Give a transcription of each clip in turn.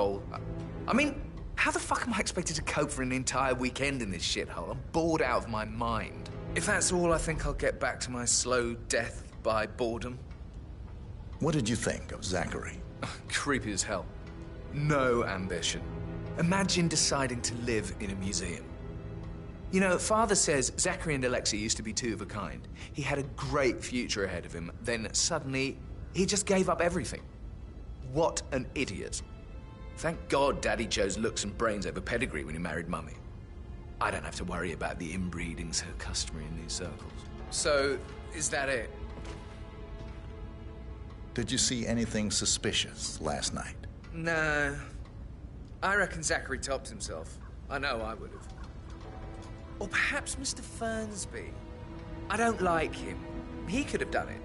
control. I mean, how the fuck am I expected to cope for an entire weekend in this shithole? I'm bored out of my mind. If that's all, I think I'll get back to my slow death by boredom. What did you think of Zachary? Creepy as hell. No ambition. Imagine deciding to live in a museum. You know, Father says Zachary and Alexei used to be two of a kind. He had a great future ahead of him, then suddenly he just gave up everything. What an idiot. Thank God Daddy chose looks and brains over pedigree when he married Mummy. I don't have to worry about the inbreeding so customary in these circles. So, is that it? Did you see anything suspicious last night? No. I reckon Zachary topped himself. I know I would have. Or perhaps Mr. Fernsby. I don't like him. He could have done it.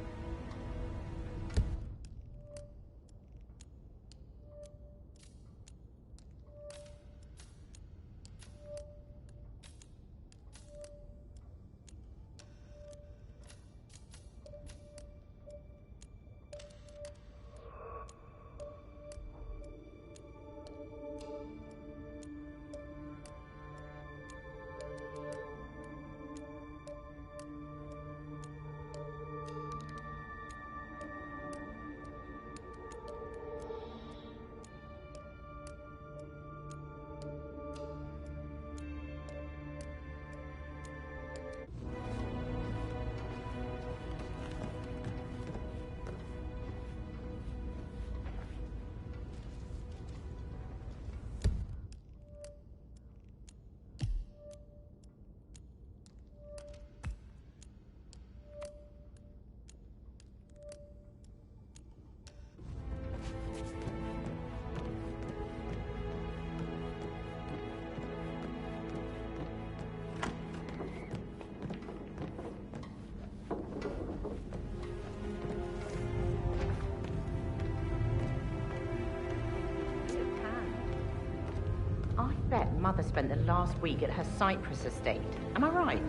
I bet Mother spent the last week at her Cyprus estate. Am I right?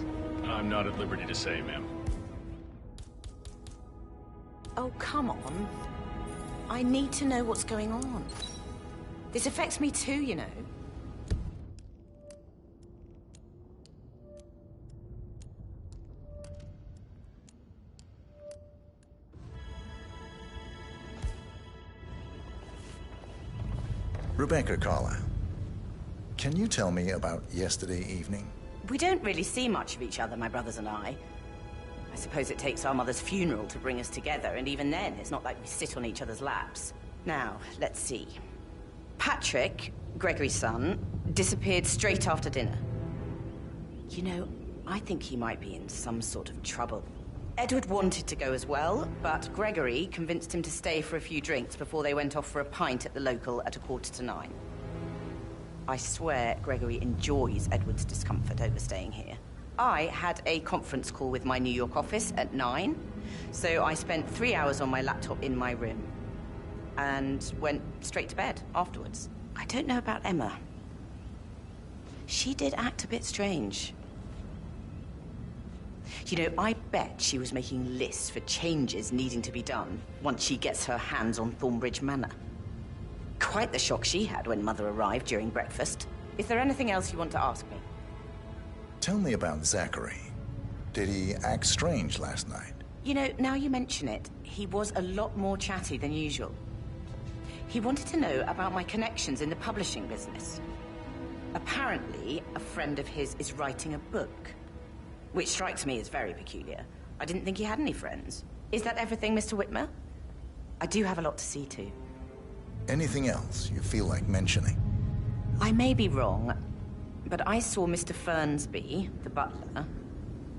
I'm not at liberty to say, ma'am. Oh, come on. I need to know what's going on. This affects me too, you know. Rebecca Carla, can you tell me about yesterday evening? We don't really see much of each other, my brothers and I. I suppose it takes our mother's funeral to bring us together, and even then, it's not like we sit on each other's laps. Now, let's see. Patrick, Gregory's son, disappeared straight after dinner. You know, I think he might be in some sort of trouble. Edward wanted to go as well, but Gregory convinced him to stay for a few drinks before they went off for a pint at the local at 8:45. I swear Gregory enjoys Edward's discomfort over staying here. I had a conference call with my New York office at 9, so I spent 3 hours on my laptop in my room and went straight to bed afterwards. I don't know about Emma. She did act a bit strange. You know, I bet she was making lists for changes needing to be done once she gets her hands on Thornbridge Manor. Quite the shock she had when Mother arrived during breakfast. Is there anything else you want to ask me? Tell me about Zachary. Did he act strange last night? You know, now you mention it, he was a lot more chatty than usual. He wanted to know about my connections in the publishing business. Apparently, a friend of his is writing a book, which strikes me as very peculiar. I didn't think he had any friends. Is that everything, Mr. Whitmer? I do have a lot to see to. Anything else you feel like mentioning? I may be wrong, but I saw Mr. Fernsby, the butler,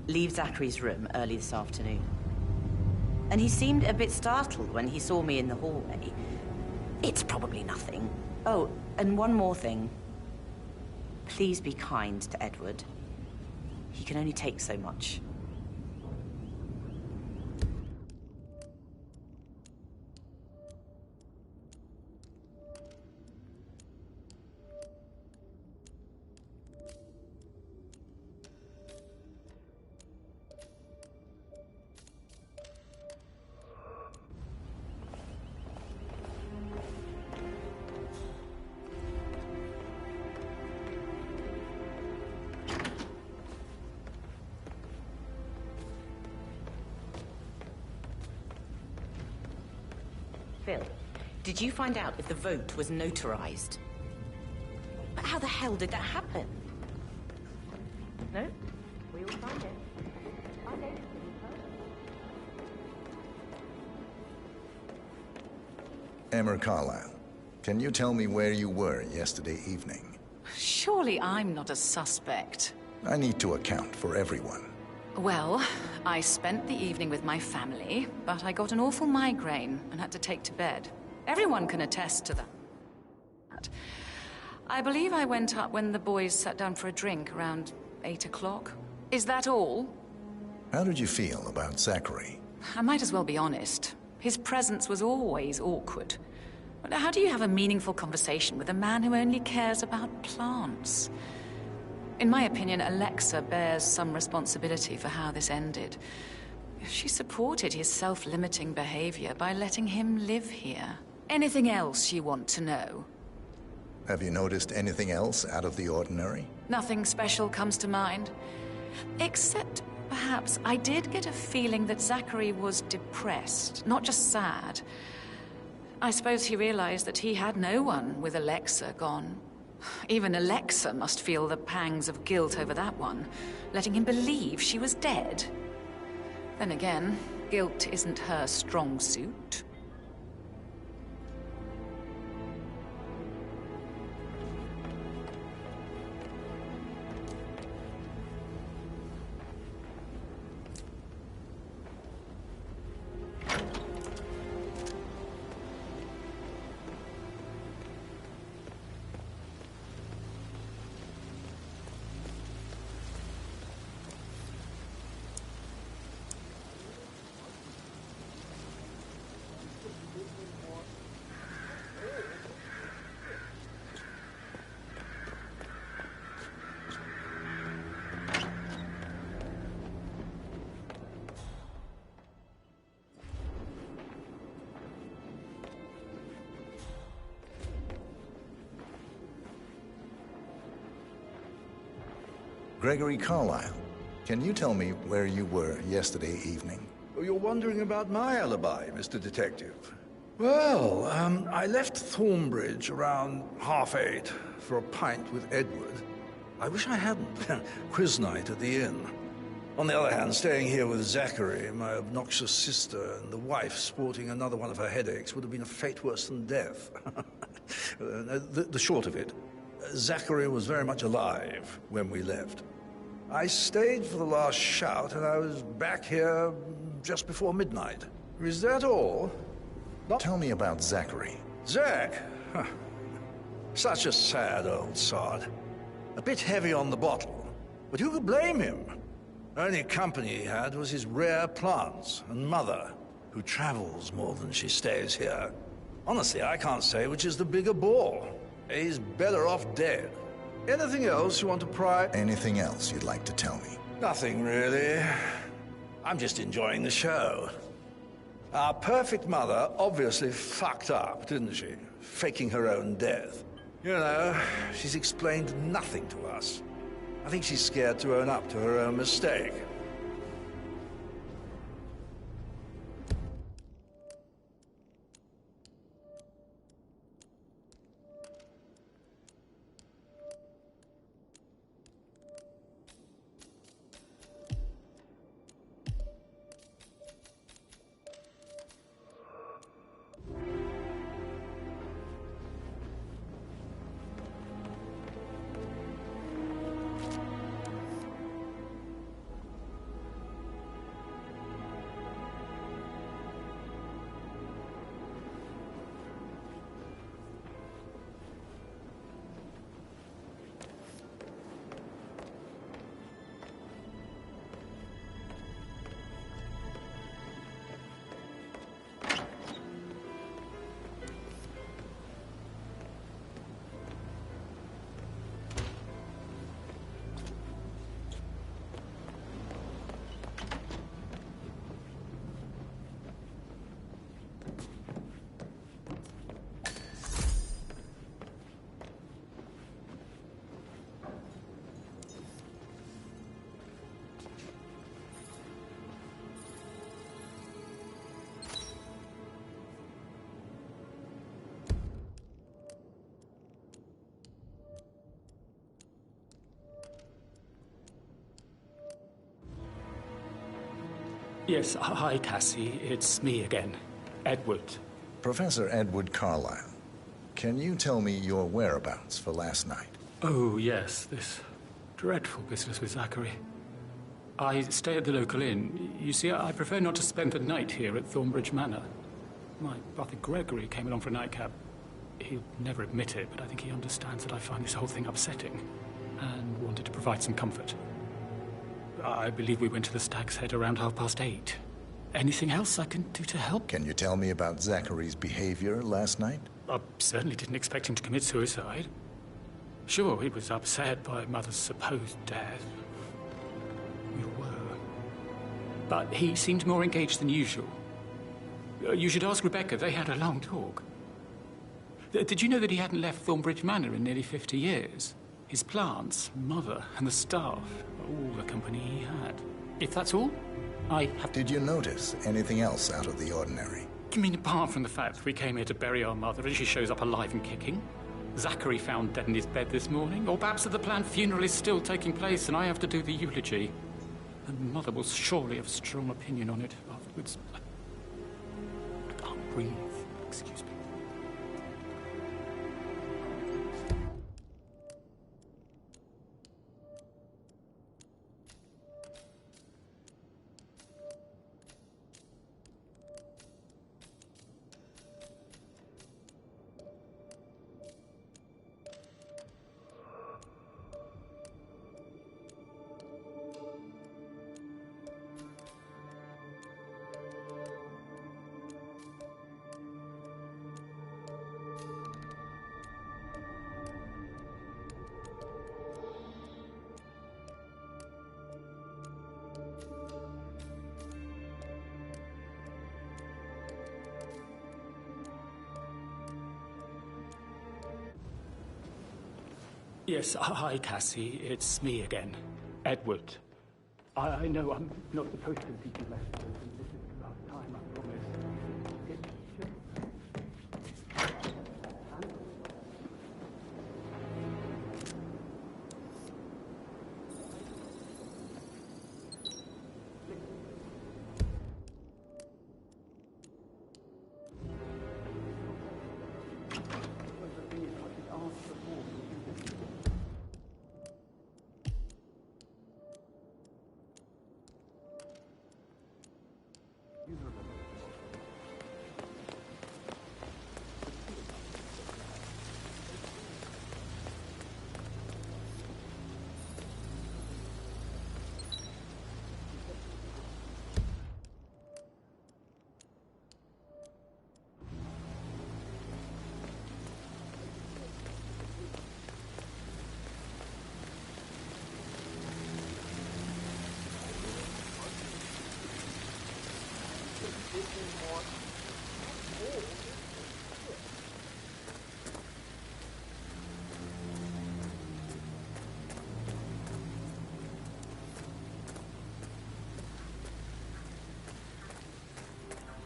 leave Zachary's room early this afternoon. And he seemed a bit startled when he saw me in the hallway. It's probably nothing. Oh, and one more thing. Please be kind to Edward. He can only take so much. Did you find out if the vote was notarized? But how the hell did that happen? No? We will find it. Okay. Emma Carlyle, can you tell me where you were yesterday evening? Surely I'm not a suspect. I need to account for everyone. Well, I spent the evening with my family, but I got an awful migraine and had to take to bed. Everyone can attest to that. I believe I went up when the boys sat down for a drink around 8 o'clock. Is that all? How did you feel about Zachary? I might as well be honest. His presence was always awkward. But how do you have a meaningful conversation with a man who only cares about plants? In my opinion, Alexa bears some responsibility for how this ended. She supported his self-limiting behavior by letting him live here. Anything else you want to know? Have you noticed anything else out of the ordinary? Nothing special comes to mind. Except, perhaps, I did get a feeling that Zachary was depressed, not just sad. I suppose he realized that he had no one with Alexa gone. Even Alexa must feel the pangs of guilt over that one, letting him believe she was dead. Then again, guilt isn't her strong suit. Gregory Carlyle, can you tell me where you were yesterday evening? Oh, you're wondering about my alibi, Mr. Detective. Well, I left Thornbridge around 8:30 for a pint with Edward. I wish I hadn't. Quiz night at the inn. On the other hand, staying here with Zachary, my obnoxious sister, and the wife sporting another one of her headaches would have been a fate worse than death. The short of it, Zachary was very much alive when we left. I stayed for the last shout, and I was back here just before midnight. Is that all? Tell me about Zachary. Zach? Huh. Such a sad old sod. A bit heavy on the bottle, but who could blame him? Only company he had was his rare plants and mother, who travels more than she stays here. Honestly, I can't say which is the bigger bore. He's better off dead. Anything else you want to pry? Anything else you'd like to tell me? Nothing, really. I'm just enjoying the show. Our perfect mother obviously fucked up, didn't she? Faking her own death. You know, she's explained nothing to us. I think she's scared to own up to her own mistake. Yes, hi, Cassie. It's me again. Edward. Professor Edward Carlyle, can you tell me your whereabouts for last night? Oh, yes, this dreadful business with Zachary. I stay at the local inn. You see, I prefer not to spend the night here at Thornbridge Manor. My brother Gregory came along for a nightcap. He'll never admit it, but I think he understands that I find this whole thing upsetting and wanted to provide some comfort. I believe we went to the Stag's Head around 8:30. Anything else I can do to help? Can you tell me about Zachary's behavior last night? I certainly didn't expect him to commit suicide. Sure, he was upset by Mother's supposed death. We were. But he seemed more engaged than usual. You should ask Rebecca. They had a long talk. Did you know that he hadn't left Thornbridge Manor in nearly 50 years? His plants, Mother, and the staff, all the company he had. If that's all, I have... Did you notice anything else out of the ordinary? You mean apart from the fact that we came here to bury our mother and she shows up alive and kicking? Zachary found dead in his bed this morning? Or perhaps that the planned funeral is still taking place and I have to do the eulogy? And Mother will surely have a strong opinion on it afterwards. I can't breathe. Excuse me. Yes, hi, Cassie. It's me again. Edward. I know I'm not supposed to teach you lessons. This is the last time, I promise.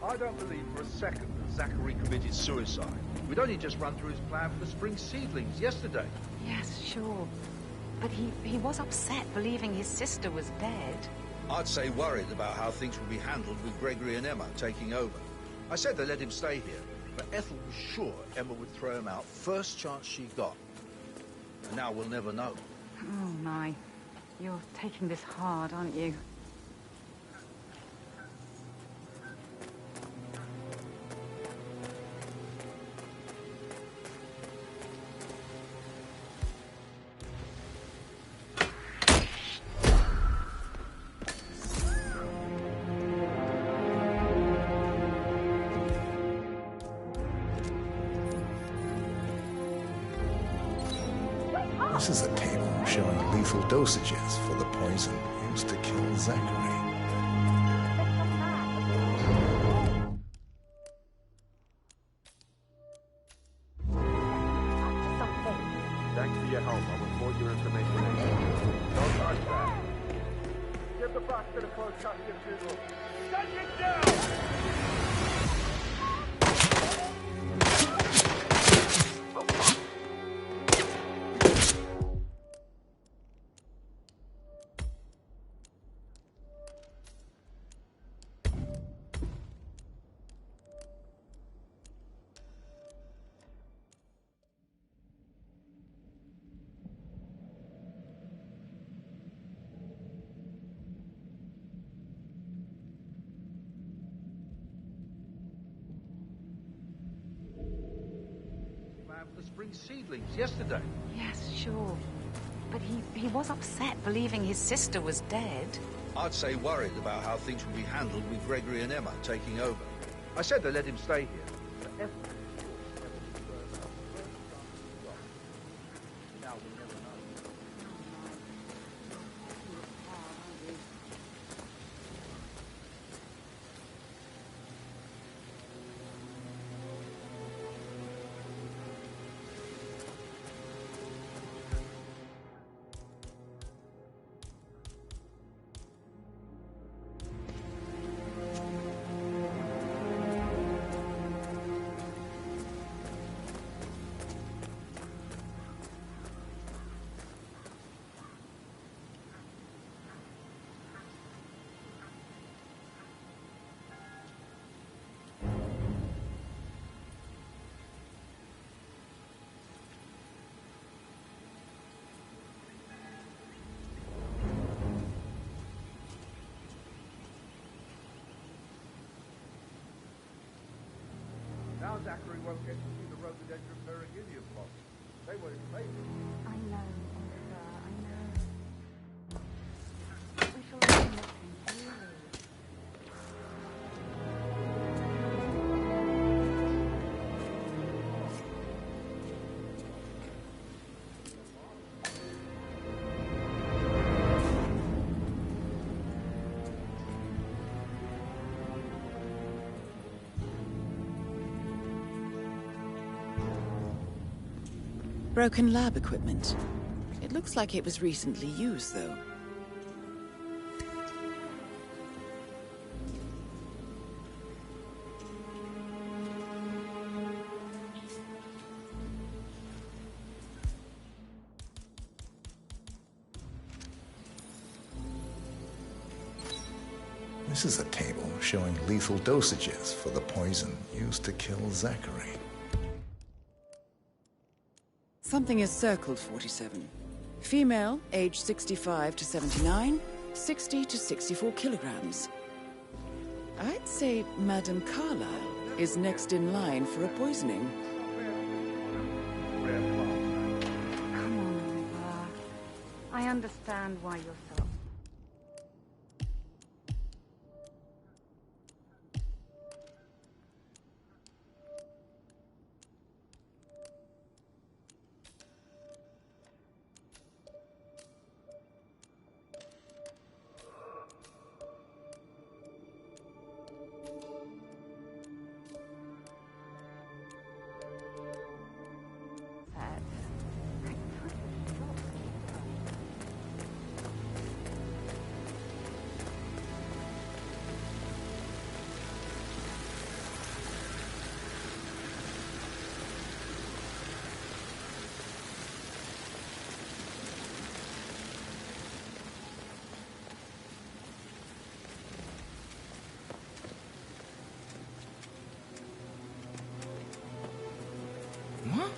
I don't believe for a second that Zachary committed suicide. We'd only just run through his plan for the spring seedlings yesterday. Yes, sure. But he was upset believing his sister was dead. I'd say worried about how things would be handled with Gregory and Emma taking over. I said they let him stay here, but Ethel was sure Emma would throw him out first chance she got. And now we'll never know. Oh, my. You're taking this hard, aren't you? This is a table showing lethal dosages for the poison used to kill Zachary. Thanks for your help. I'll report your information. Don't touch that. Give the box to the closed casket funeral. Shut it down! bring seedlings yesterday. Yes, sure. But he was upset believing his sister was dead. I'd say worried about how things would be handled with Gregory and Emma taking over. I said to let him stay here. But Emma... Now we'll never know. Now Zachary won't get to see the rhododendron periginium blossom. They were his favourite. I know, sir, I know. We shall learn nothing, really. Broken lab equipment. It looks like it was recently used, though. This is a table showing lethal dosages for the poison used to kill Zachary. Something is circled 47. Female, age 65 to 79, 60 to 64 kilograms. I'd say Madame Carlyle is next in line for a poisoning. Come on, Oliver. I understand why you're so... What?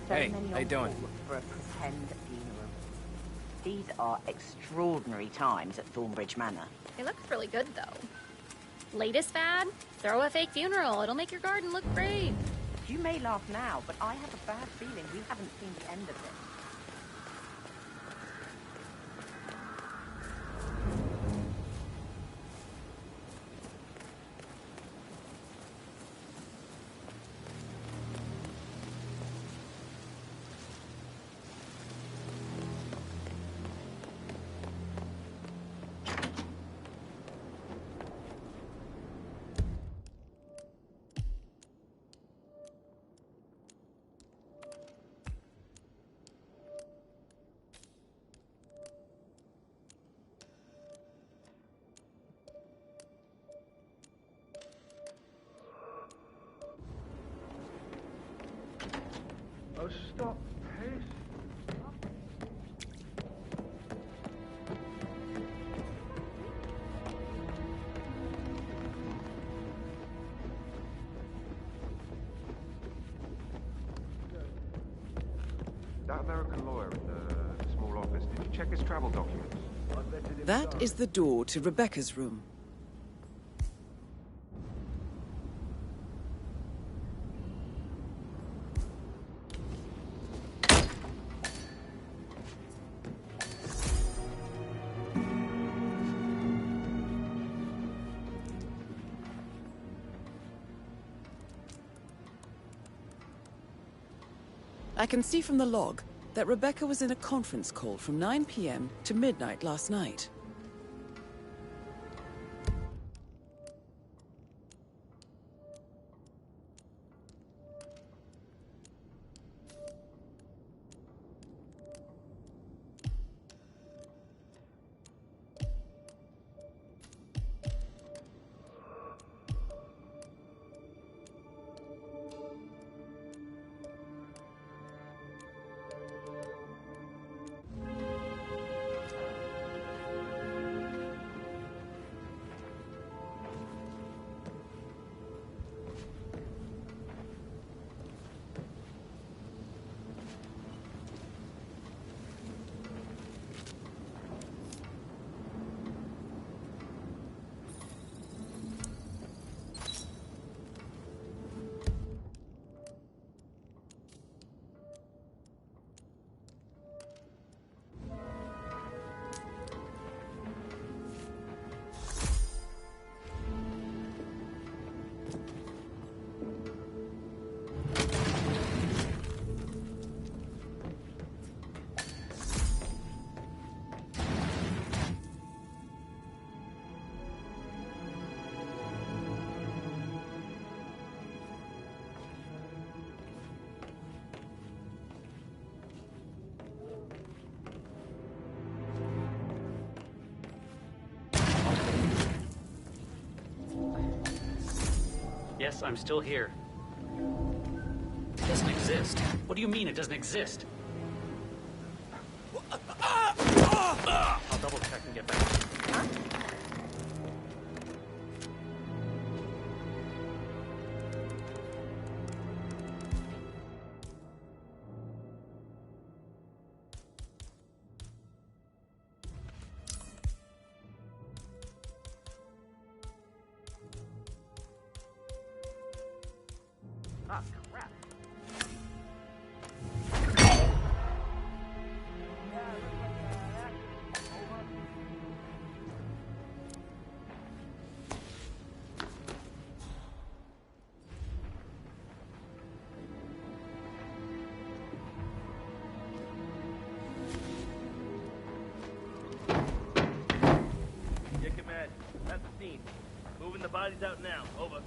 Hey, how you doing? For a pretend funeral. These are extraordinary times at Thornbridge Manor. It looks really good, though. Latest fad? Throw a fake funeral. It'll make your garden look great. You may laugh now, but I have a bad feeling we haven't seen the end of it. American lawyer in the small office. Did you check his travel documents? That is the door to Rebecca's room. I can see from the log that Rebecca was in a conference call from 9 p.m. to midnight last night. Yes, I'm still here. It doesn't exist. What do you mean it doesn't exist? I'll double check and get back. Huh? Ah, crap. Yeah, command. That's the scene. Moving the bodies out now. Over.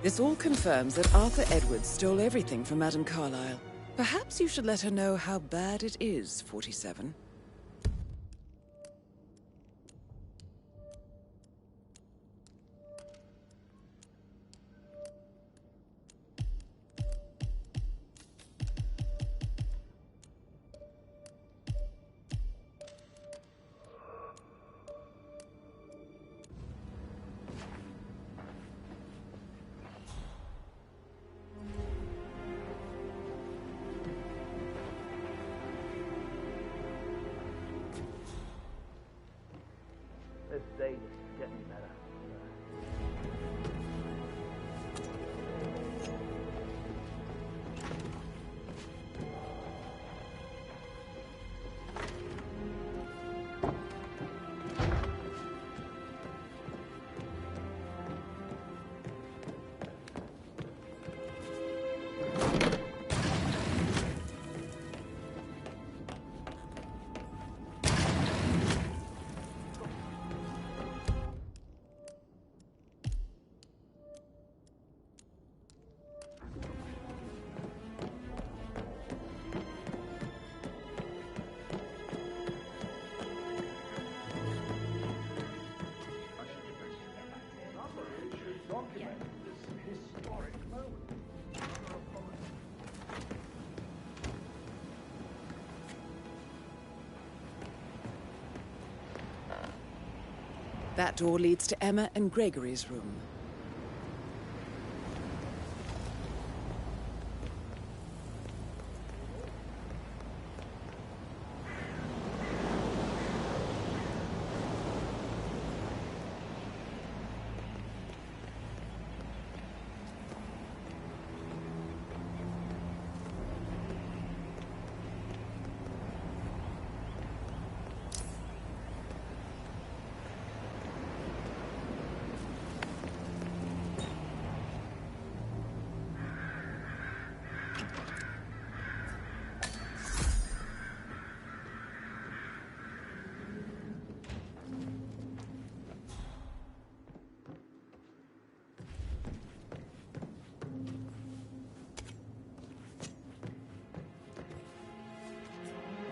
This all confirms that Arthur Edwards stole everything from Madame Carlyle. Perhaps you should let her know how bad it is, 47. This day is getting better. That door leads to Emma and Gregory's room.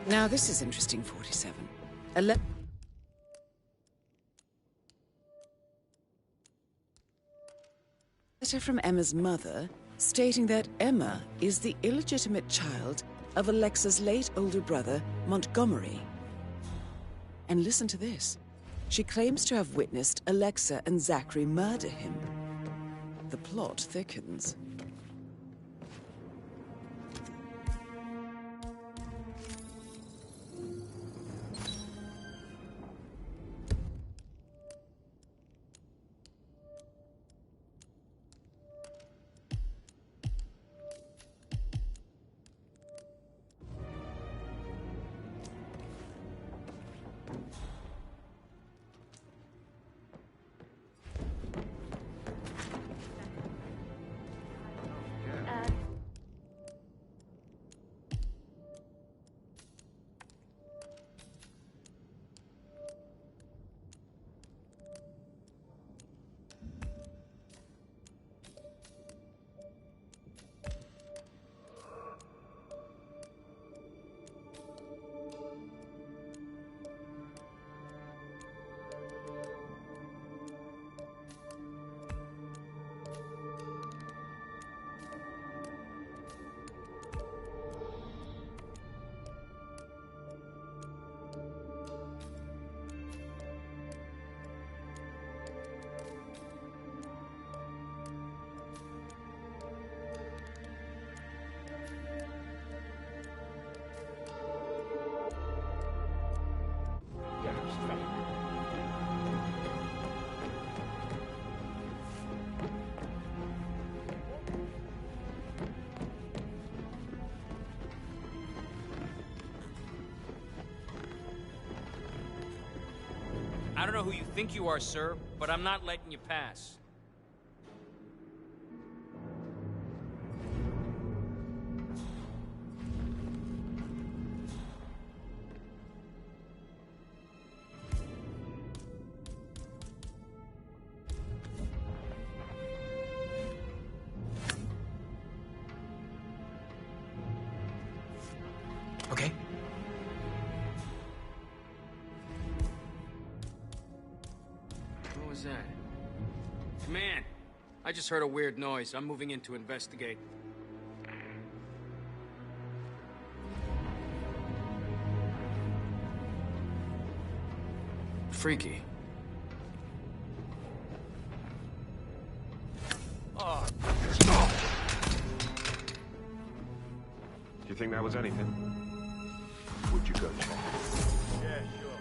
Now this is interesting, 47. A letter from Emma's mother stating that Emma is the illegitimate child of Alexa's late older brother, Montgomery. And listen to this. She claims to have witnessed Alexa and Zachary murder him. The plot thickens. I don't know who you think you are, sir, but I'm not letting you pass. Okay. What was that? Command! I just heard a weird noise. I'm moving in to investigate. Freaky. Oh. Do you think that was anything? Would you go check? Yeah, sure.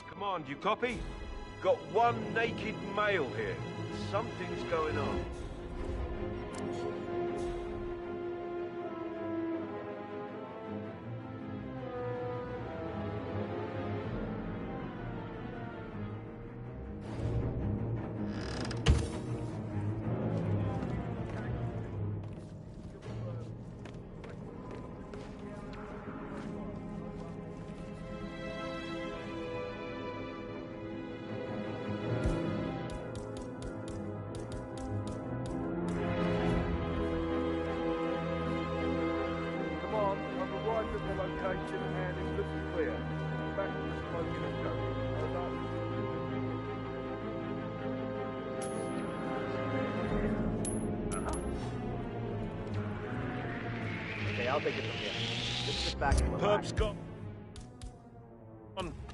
Come on, do you copy? Got one naked male here. Something's going on. Location and it's looking clear. Back to the smoking and gunning. I'll take it from here. Just sit back and relax. Perp's got...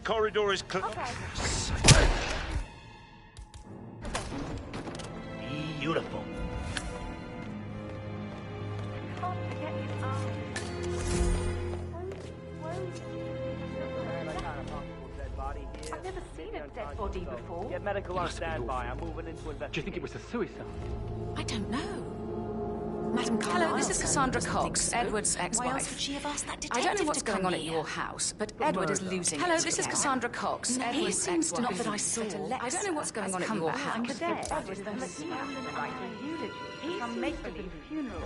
Corridor is clear. Okay. Beautiful. Can't forget his eyes. I've never seen a dead body before. Get medical on standby. I'm moving into investigation. Do you think it was a suicide? I don't know. Madam Carlyle. Hello, this is Cassandra Cox, Edward's ex-wife. Why else would she have asked that I detective don't know what's to come going on at here? your house, but Edward is losing Hello, it. this is Cassandra Cox, No, Edward's seems ex-wife. not that I saw. I don't know what's going on at your house. Today, Edward has stolen after a eulogy. Some make-believe funeral.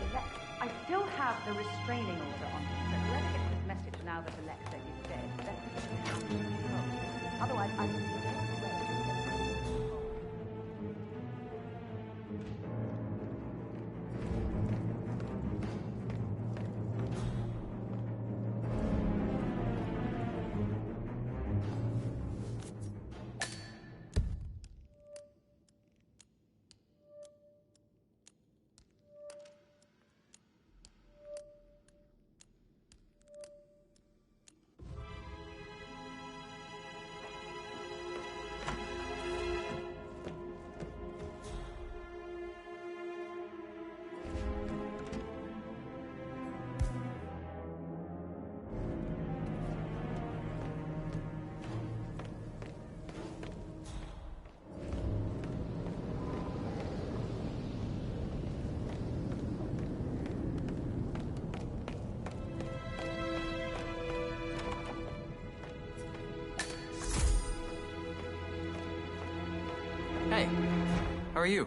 I still have the restraining order on him, so whoever gets this message now that Alexa is dead, let's put it down. Otherwise, I will... Hey, how are you?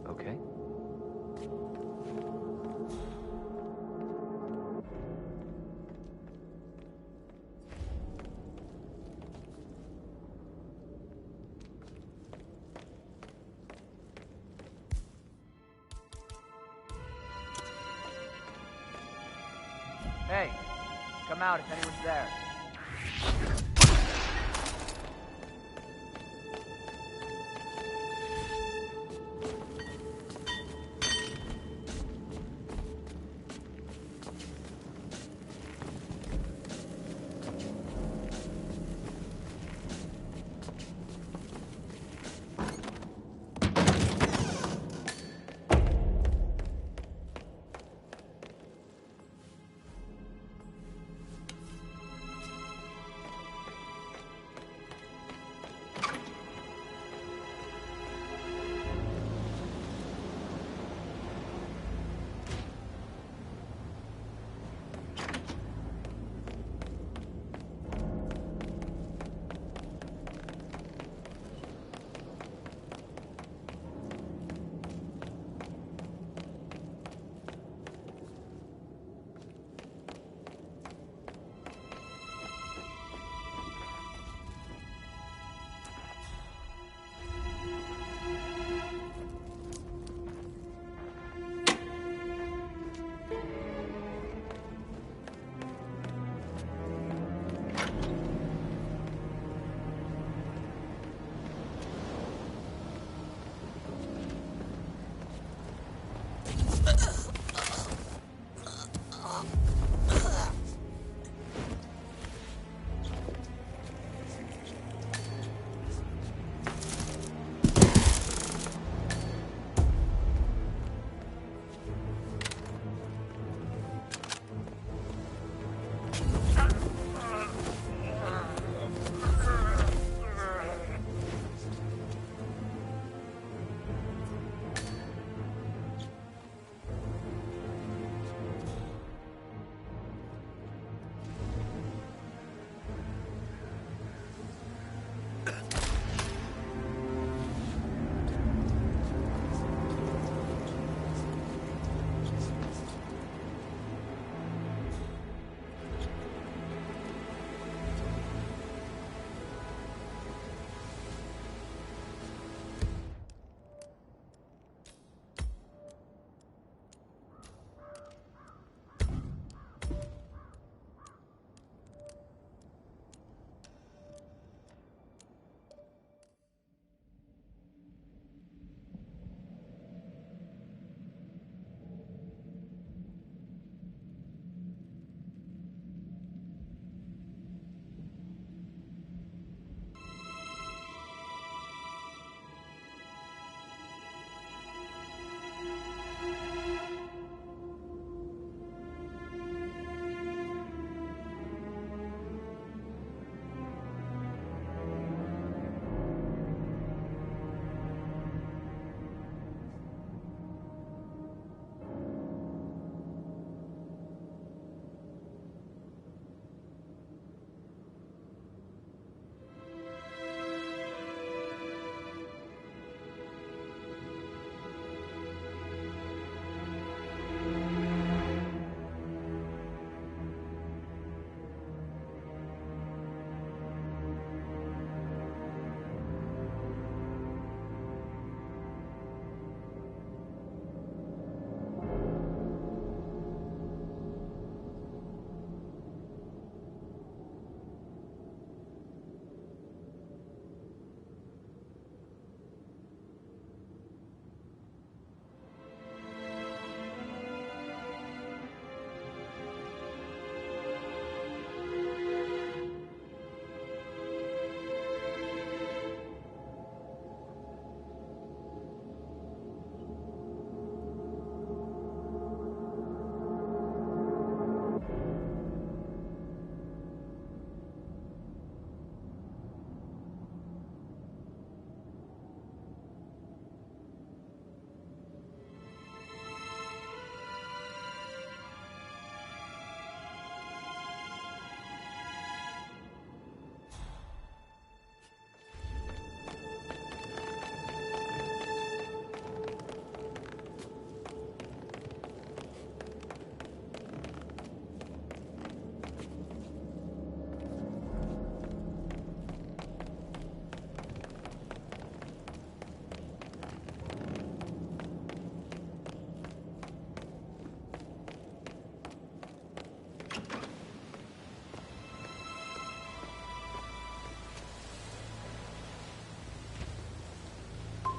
Okay. Hey, come out if anyone's there.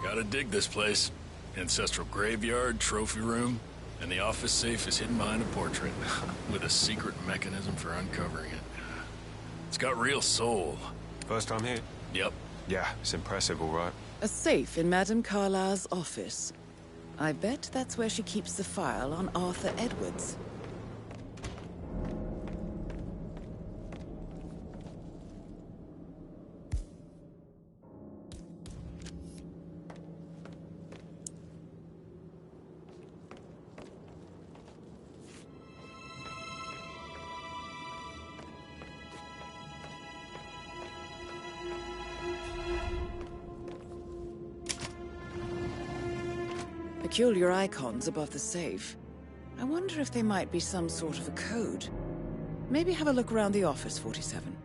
Gotta dig this place. Ancestral graveyard, trophy room, and the office safe is hidden behind a portrait, with a secret mechanism for uncovering it. It's got real soul. First time here? Yep. Yeah, it's impressive, all right. A safe in Madame Carlyle's office. I bet that's where she keeps the file on Arthur Edwards. Peculiar icons above the safe. I wonder if they might be some sort of a code. Maybe have a look around the office, 47.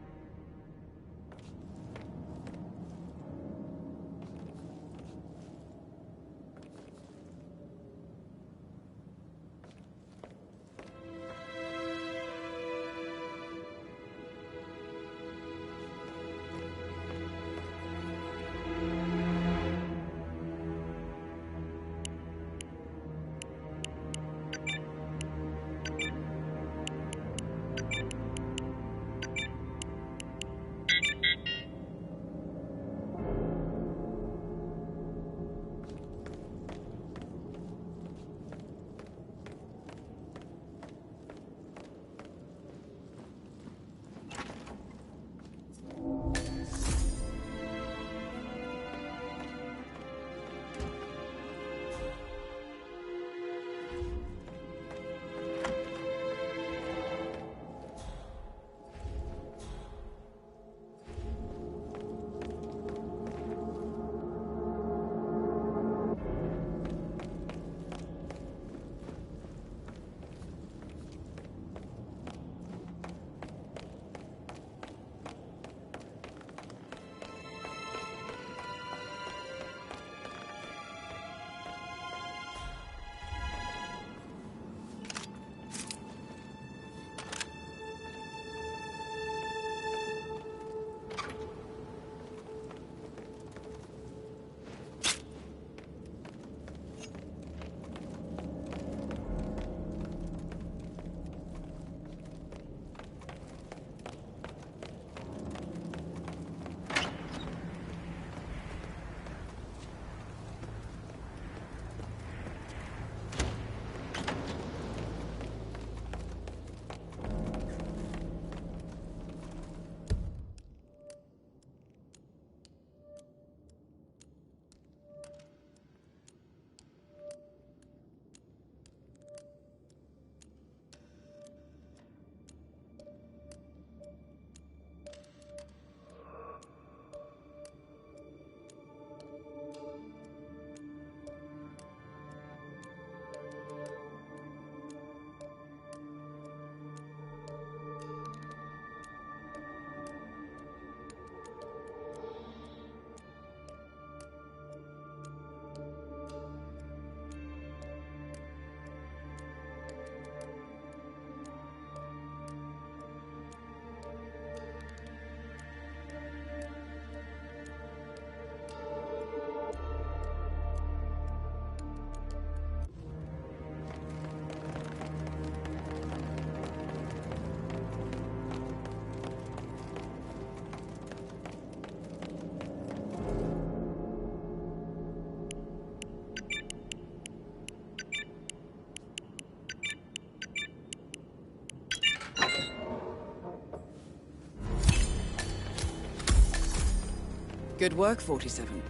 Good work, 47.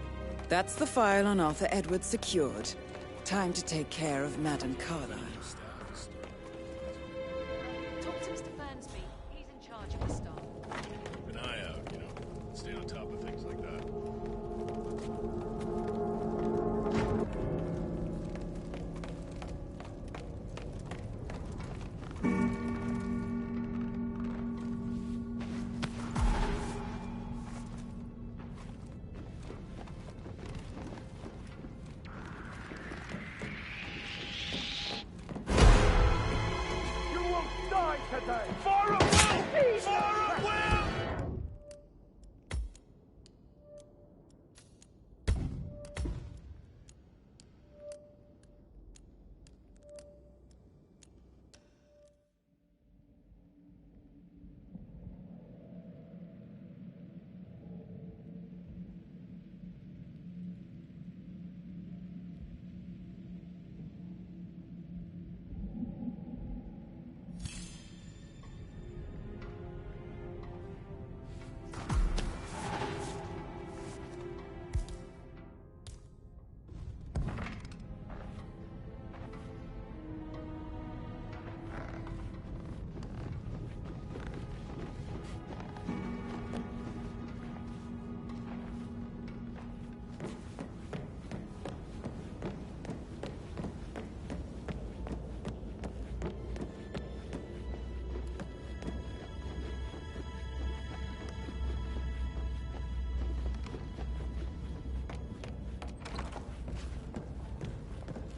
That's the file on Arthur Edwards secured. Time to take care of Madame Carlyle. Talk to Mr. Fernsby. He's in charge of the staff. Keep an eye out, you know. Stay on top of things like that.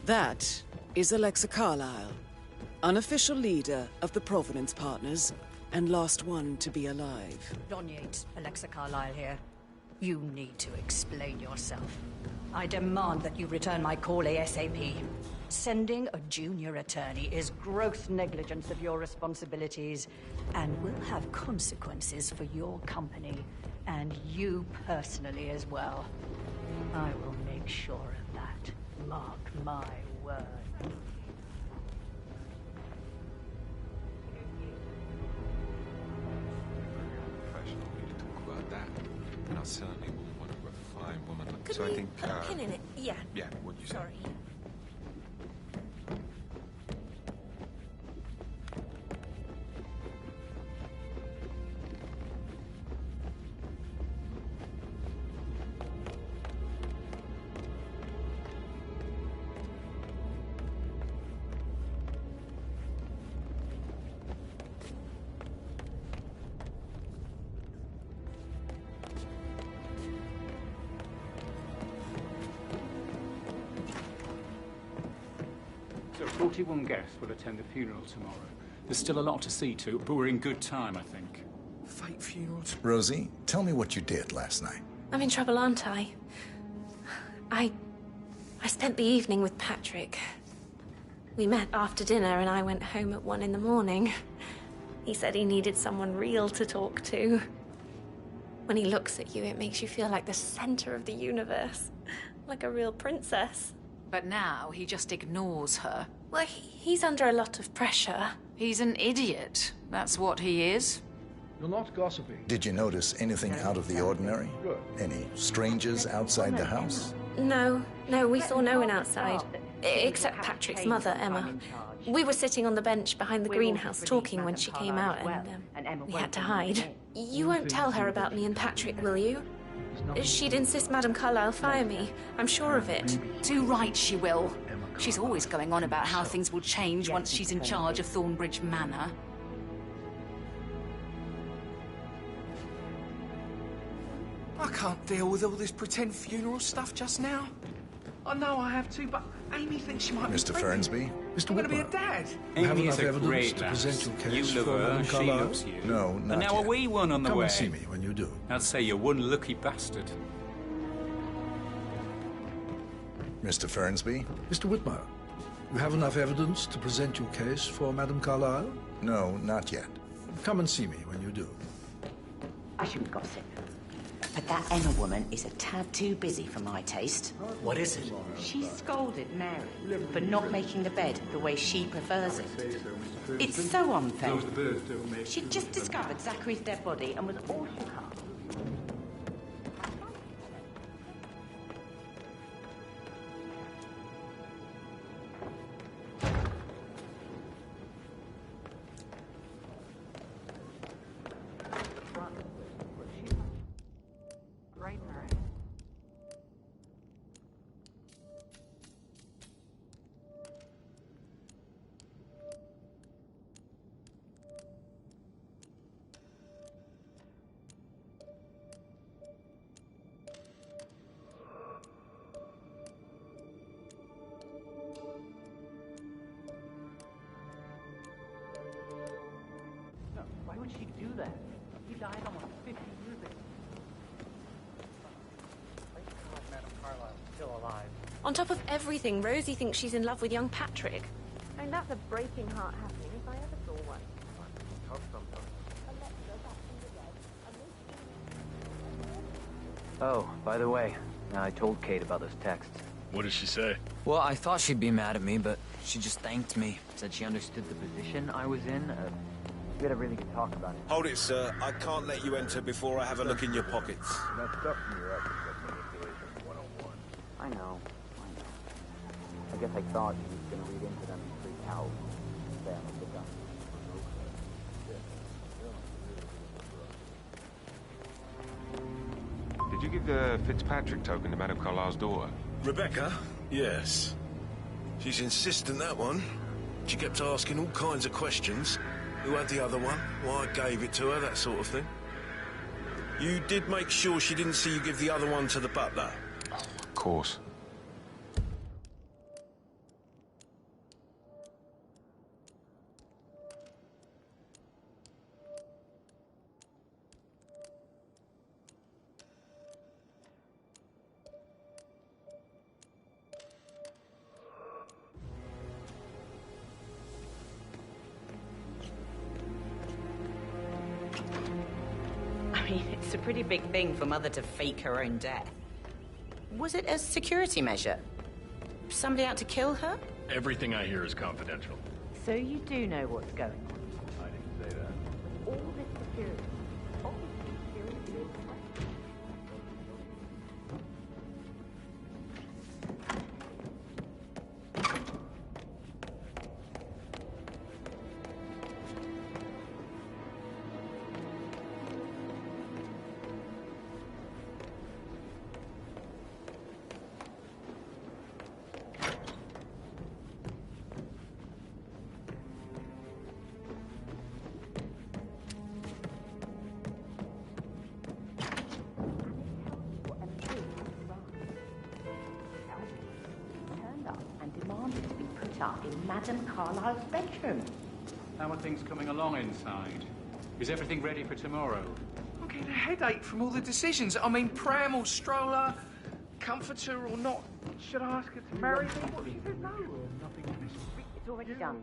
That is Alexa Carlyle, unofficial leader of the Providence Partners, and last one to be alive. Don Yates, Alexa Carlyle here. You need to explain yourself. I demand that you return my call ASAP. Sending a junior attorney is gross negligence of your responsibilities and will have consequences for your company and you personally as well. I will make sure of that. Mark my word. Professional way to talk about that. And I certainly wouldn't want a refined woman like Could so we I think, put a pin in it? Yeah. Yeah, what'd you say? Sorry. So 41 guests will attend the funeral tomorrow. There's still a lot to see to, but we're in good time, I think. Fake funerals. Rosie, tell me what you did last night. I'm in trouble, aren't I? I spent the evening with Patrick. We met after dinner and I went home at 1 in the morning. He said he needed someone real to talk to. When he looks at you, it makes you feel like the center of the universe. Like a real princess. But now he just ignores her. Well, he's under a lot of pressure. He's an idiot. That's what he is. You're not gossiping. Did you notice anything out of the ordinary? Good. Any strangers outside the house? No, we saw no one outside. Except Patrick's mother, Emma. We were sitting on the bench behind the greenhouse talking when she came out, and we had to hide. You won't tell her about me and Patrick, will you? She'd insist Madame Carlyle fire me. I'm sure of it. Too right she will. She's always going on about how things will change once she's in charge of Thornbridge Manor. I can't deal with all this pretend funeral stuff just now. I know I have to, but Amy thinks she might be Mr. pregnant. Fernsby? Mr. I'm going to be a Whitmer. dad. You have Amy enough is a evidence great to lass. present your case You love for her, Madame she Carlyle? loves you. No, not And now yet. a wee one on the Come way. and see me when you do. I'd say you're one lucky bastard. Mr. Fernsby? Mr. Whitmer, you have enough evidence to present your case for Madame Carlyle? No, not yet. Come and see me when you do. I shouldn't gossip. But that Emma woman is a tad too busy for my taste. What is it? She scolded Mary for not making the bed the way she prefers it. It's so unfair. She'd just discovered Zachary's dead body and was all shook up. Why would she do that? He died almost 50 years ago. Thank God Madame Carlyle's still alive. On top of everything, Rosie thinks she's in love with young Patrick. I mean, that's a breaking heart happening if I ever saw one. Oh, by the way, I told Kate about those texts. What did she say? Well, I thought she'd be mad at me, but she just thanked me. Said she understood the position I was in. We had a really good talk about it. Hold it, sir. I can't let you enter before I have a look in your pockets. Now stuff from your epic manipulation 101. I know. I guess I thought she was going to read into them and freak out. Say I'm a good guy. Did you give the Fitzpatrick token to Madame Carlyle's daughter? Rebecca? Yes. She's insistent, that one. She kept asking all kinds of questions. Who had the other one? Why I gave it to her, that sort of thing. You did make sure she didn't see you give the other one to the butler? Of course. I mean, it's a pretty big thing for Mother to fake her own death. Was it a security measure? Somebody out to kill her? Everything I hear is confidential. So you do know what's going on? I didn't say that. All this security. Seriously? Up in Madame Carlyle's bedroom. How are things coming along inside? Is everything ready for tomorrow? I'm getting a headache from all the decisions. I mean, pram or stroller, comforter or not. Should I ask her to marry me? What if she says no? Nothing It's already done.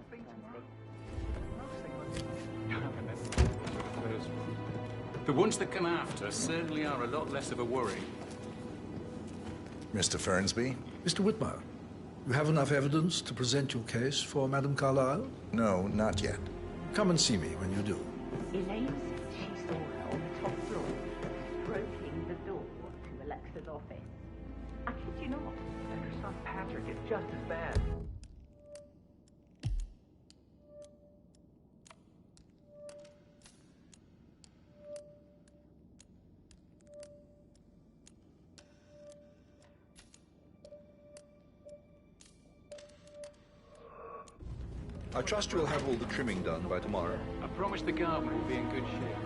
The ones that come after certainly are a lot less of a worry. Mr. Fernsby? Mr. Whitmer, you have enough evidence to present your case for Madame Carlyle? No, not yet. Come and see me when you do. Elaine said she saw her on the top floor, stroking the door to Alexa's office. I kid you not. And her son Patrick is just as bad. I trust you'll have all the trimming done by tomorrow. I promise the garden will be in good shape.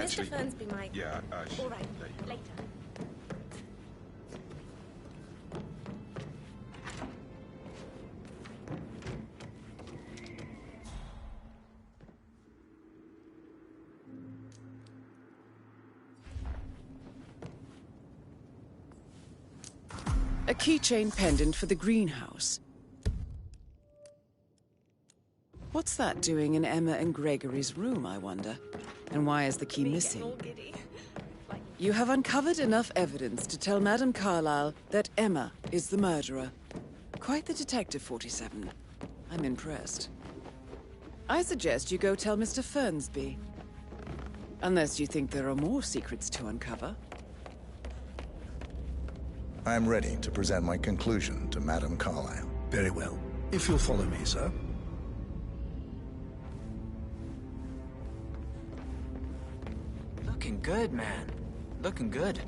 Mr. Fernsby might. Yeah, All right, later. A keychain pendant for the greenhouse. What's that doing in Emma and Gregory's room, I wonder? And why is the key missing? You have uncovered enough evidence to tell Madame Carlyle that Emma is the murderer. Quite the detective, 47. I'm impressed. I suggest you go tell Mr. Fernsby. Unless you think there are more secrets to uncover. I'm ready to present my conclusion to Madame Carlyle. Very well. If you'll follow me, sir. Looking good, man. Looking good.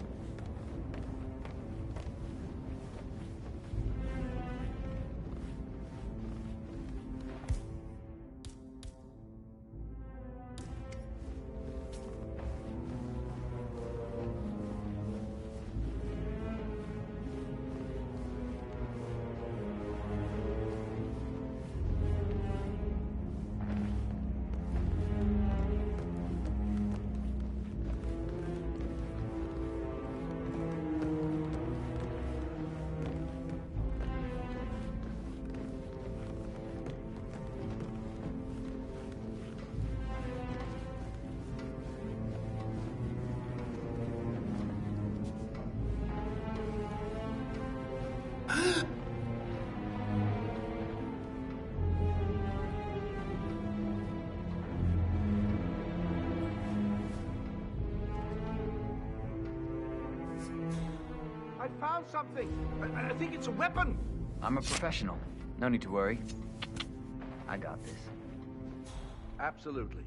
I found something. I think it's a weapon. I'm a professional. No need to worry. I got this. Absolutely.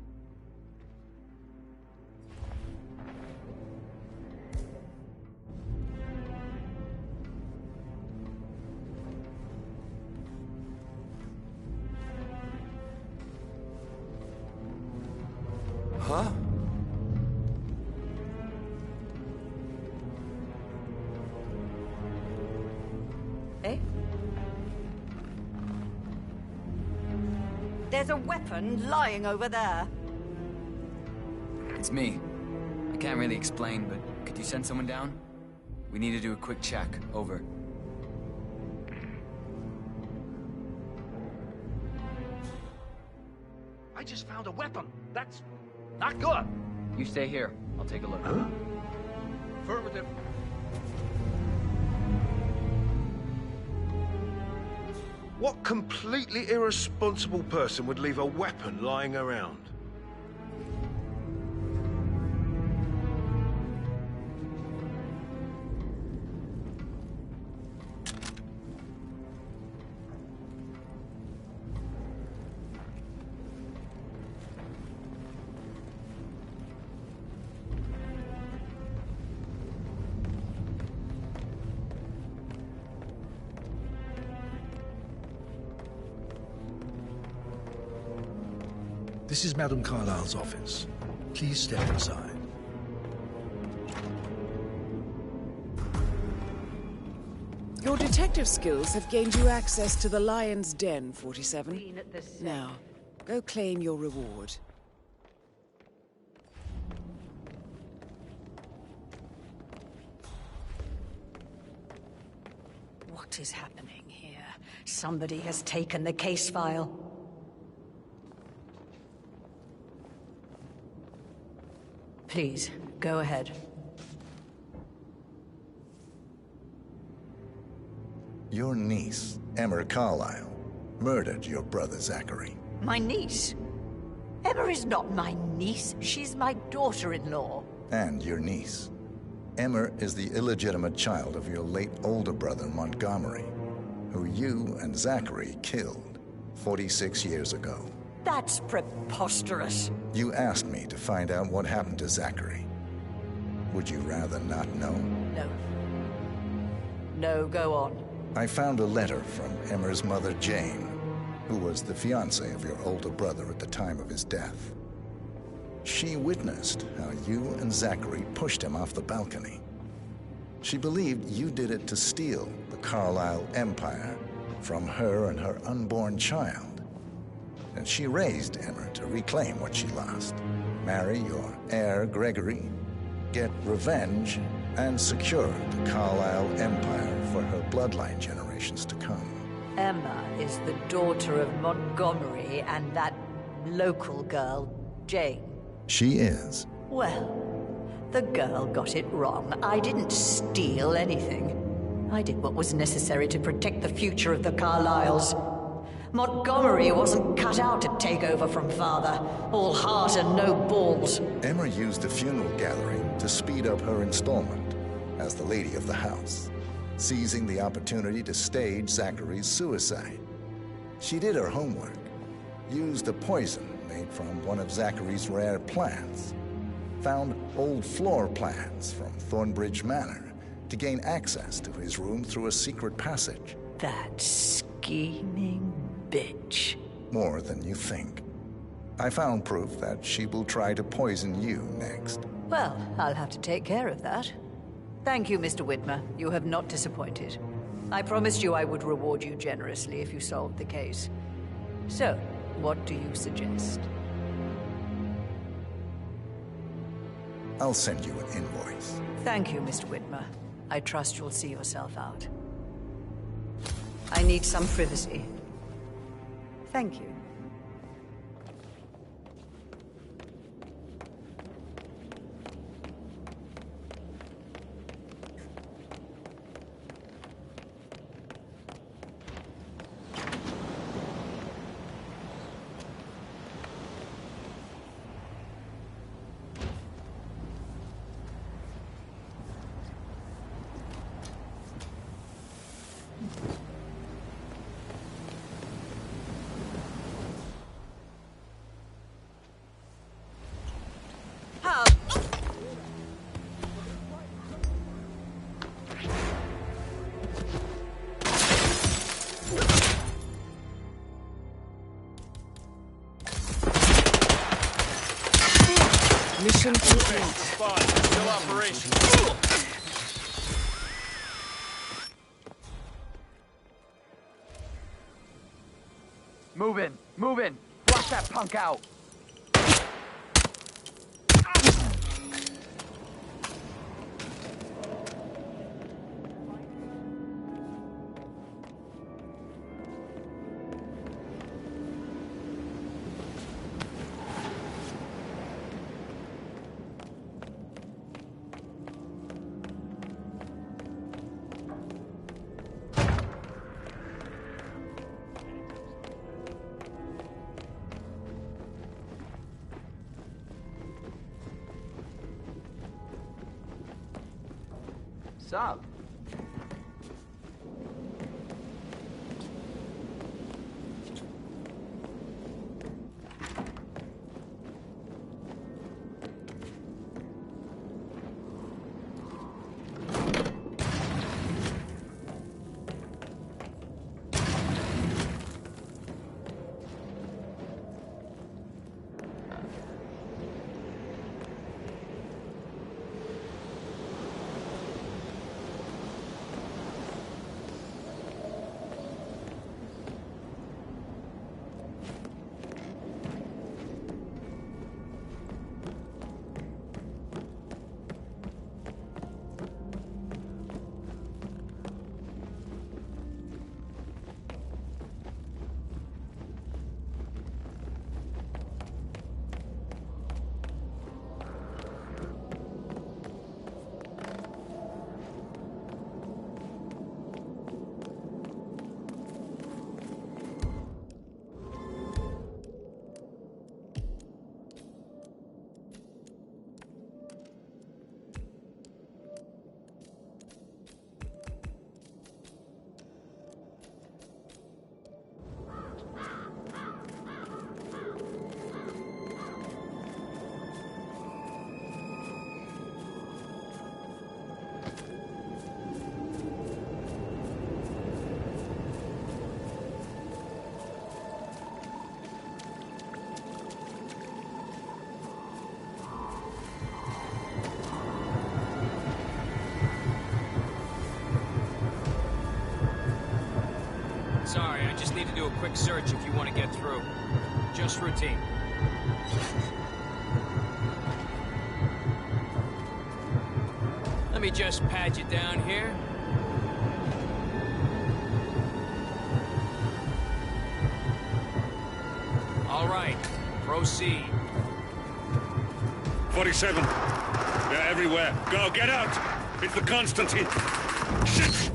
Huh? Eh? There's a weapon lying over there. It's me. I can't really explain, but could you send someone down? We need to do a quick check. Over. I just found a weapon. That's not good. You stay here. I'll take a look. Affirmative. What completely irresponsible person would leave a weapon lying around? This is Madame Carlyle's office. Please step inside. Your detective skills have gained you access to the Lion's Den, 47. Now, go claim your reward. What is happening here? Somebody has taken the case file. Please, go ahead. Your niece, Emma Carlyle, murdered your brother Zachary. My niece? Emma is not my niece. She's my daughter-in-law. And your niece. Emma is the illegitimate child of your late older brother Montgomery, who you and Zachary killed 46 years ago. That's preposterous. You asked me to find out what happened to Zachary. Would you rather not know? No. No, go on. I found a letter from Emma's mother, Jane, who was the fiancée of your older brother at the time of his death. She witnessed how you and Zachary pushed him off the balcony. She believed you did it to steal the Carlyle empire from her and her unborn child. And she raised Emma to reclaim what she lost, marry your heir, Gregory, get revenge, and secure the Carlyle empire for her bloodline generations to come. Emma is the daughter of Montgomery and that local girl, Jane. She is. Well, the girl got it wrong. I didn't steal anything. I did what was necessary to protect the future of the Carlyles. Montgomery wasn't cut out to take over from father. All heart and no balls. Emma used the funeral gathering to speed up her installment as the lady of the house, seizing the opportunity to stage Zachary's suicide. She did her homework, used a poison made from one of Zachary's rare plants, found old floor plans from Thornbridge Manor to gain access to his room through a secret passage. That scheming bitch. More than you think. I found proof that she will try to poison you next. Well, I'll have to take care of that. Thank you, Mr. Whitmer. You have not disappointed. I promised you I would reward you generously if you solved the case. So, what do you suggest? I'll send you an invoice. Thank you, Mr. Whitmer. I trust you'll see yourself out. I need some privacy. Thank you. Mission complete. Spot. Still operation. Move in. Move in. Flush that punk out. Sup? Sorry, I just need to do a quick search if you want to get through. Just routine. Let me just pat you down here. All right, proceed. 47. They're everywhere. Go, get out! It's the Constantine. Shit!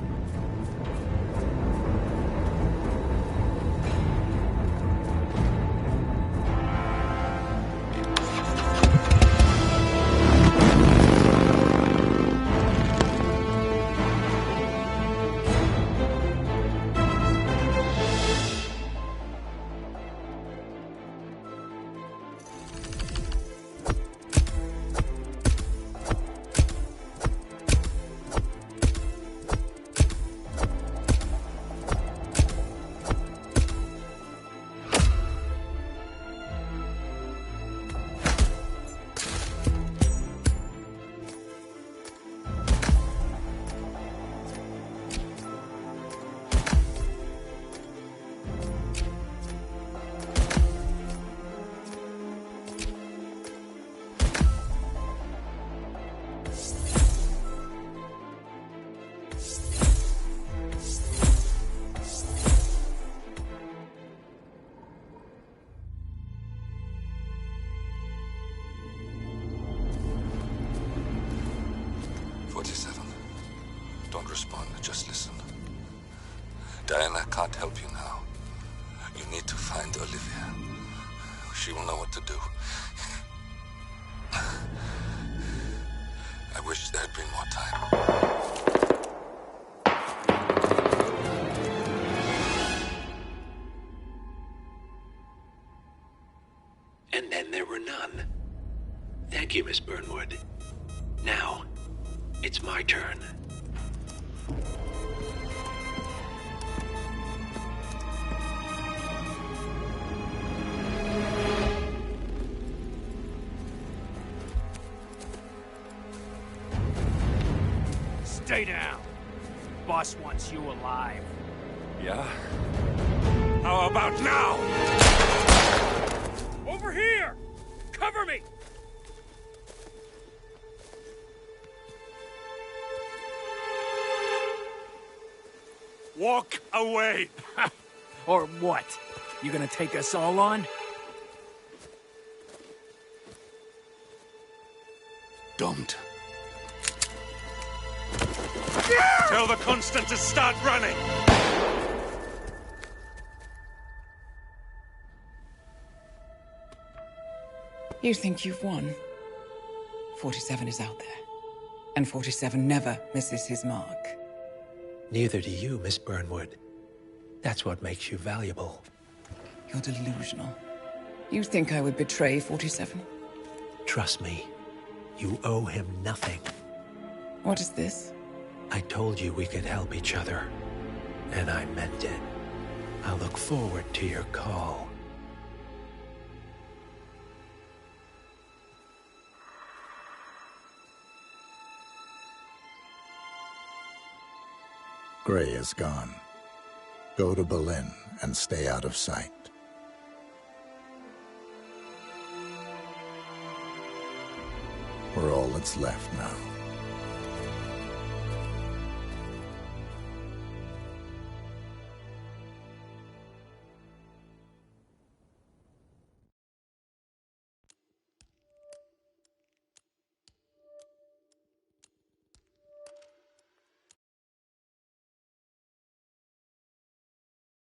Don't respond, just listen. Diana can't help you now. You need to find Olivia. She will know what to do. I wish there had been more time. And then there were none. Thank you, Miss Burnwood. Now, it's my turn. Stay down. Boss wants you alive. Yeah? How about now? Over here! Cover me! Walk away! Or what? You gonna take us all on? Don't. Tell the Constant to start running! You think you've won? 47 is out there. And 47 never misses his mark. Neither do you, Miss Burnwood. That's what makes you valuable. You're delusional. You think I would betray 47? Trust me, you owe him nothing. What is this? I told you we could help each other, and I meant it. I'll look forward to your call. Gray is gone. Go to Berlin and stay out of sight. We're all that's left now.